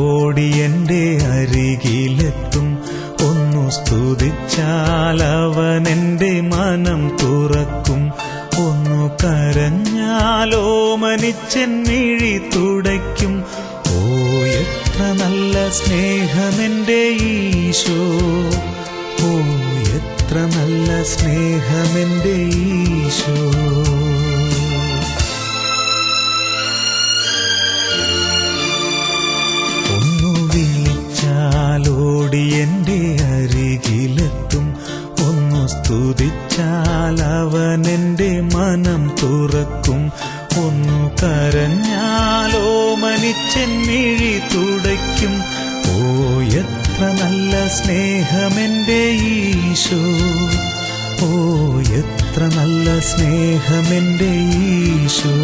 ഓടി എൻ്റെ അരികിലെത്തും. ഒന്നു സ്തുതിച്ചാൽ അവൻ എൻ്റെ മനം തുറക്കും. ഒന്നു കരഞ്ഞാലോ മനിച്ചൻ മിഴി തുടയ്ക്കും. ഓ എത്ര നല്ല സ്നേഹമെൻ്റെ ഈശോ, ഓ എത്ര നല്ല സ്നേഹമെൻ്റെ ഈശോ. ഒന്നു വിളിച്ചാലോടി എൻ്റെ അരികിലെത്തും. ഒന്നു സ്തുതിച്ചാൽ അവൻ എൻ്റെ മനം തുറക്കും. ഒന്നു കരഞ്ഞാലോ മനിച്ചൻ മിഴി തുടയ്ക്കും. ഓ എത്ര നല്ല സ്നേഹമെൻ്റെ ഈശോ, ഓ എത്ര നല്ല സ്നേഹമെൻ്റെ ഈശോ.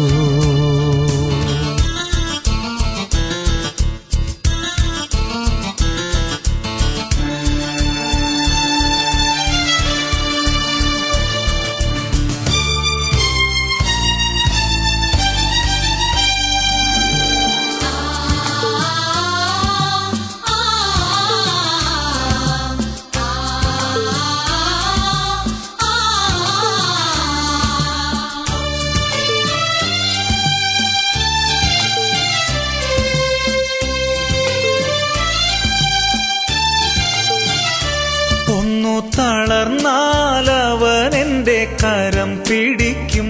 തളർന്നാൽ അവൻ എൻ്റെ കരം പിടിക്കും.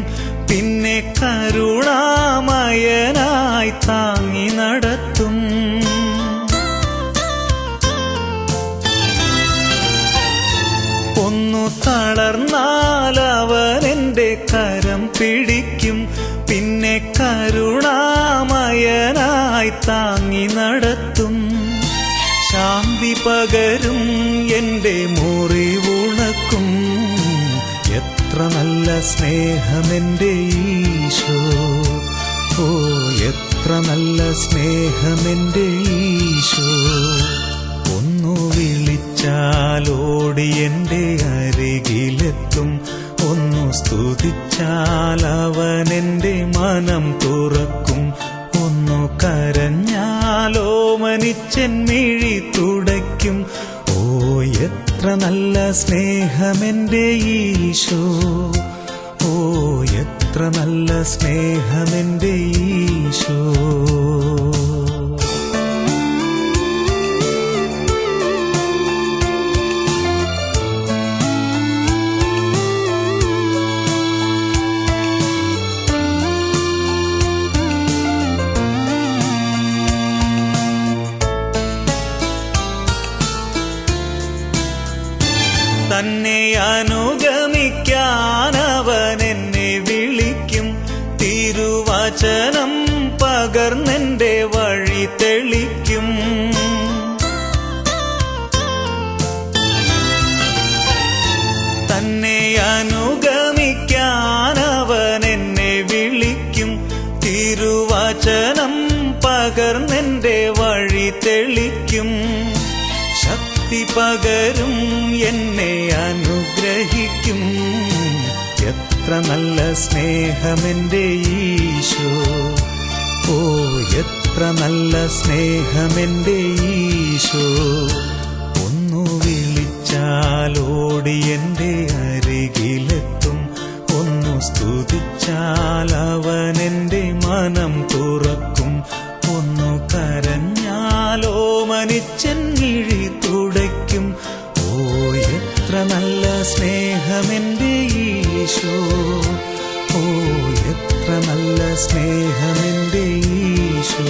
പിന്നെ കരുണാമയനായി താങ്ങി നടത്തും. ഒന്നു തളർന്നാൽ അവൻ എൻ്റെ കരം പിടിക്കും. പിന്നെ കരുണാമയനായി താങ്ങി നടത്തും. ശാന്തി പകരും എൻ്റെ മുറിവുണക്കും. എത്ര നല്ല സ്നേഹമെൻ്റെ ഈശോ, ഓ എത്ര നല്ല സ്നേഹമെൻ്റെ ഈശോ. ഒന്നു വിളിച്ചാലോടി എൻ്റെ അരികിലെത്തും. ഒന്നു സ്തുതിച്ചാൽ അവൻ എൻ്റെ മനം തുറക്കും. ഒന്നു കരഞ്ഞാലോ മനിച്ചൻ മിഴി തുടയ്ക്കും. ഓ എത്ര നല്ല സ്നേഹമെൻ്റെ ഈശോ, ഓ എത്ര നല്ല സ്നേഹമെൻ്റെ ഈശോ. തന്നെ അനുഗമിക്കാൻ അവൻ എന്നെ വിളിക്കും. തിരുവചനം പകർന്നെൻ്റെ വഴി തെളിക്കും. തന്നെ അനുഗമിക്കാൻ അവൻ എന്നെ വിളിക്കും. തിരുവചനം പകർന്നെൻ്റെ വഴി തെളിക്കും. ശക്തി പകരും എന്നെ അനുഗ്രഹിക്കും. എത്ര നല്ല സ്നേഹമെൻ്റെ ഈശോ, ഓ എത്ര നല്ല സ്നേഹമെൻ്റെ ഈശോ. ഒന്നു വിളിച്ചാലോടി എൻ്റെ അരികിലെത്തും. ഒന്നു സ്തുതിച്ചാൽ അവൻ എൻ്റെ മനം തുറക്കും. ഒന്നു കരഞ്ഞാലോ മനിച്ചൻ മിഴി തുടയ്ക്കും. ഓ എത്ര നല്ല സ്നേഹമെൻ്റെ ഈശോ, ഓ എത്ര നല്ല സ്നേഹമെൻ്റെ ഈശോ.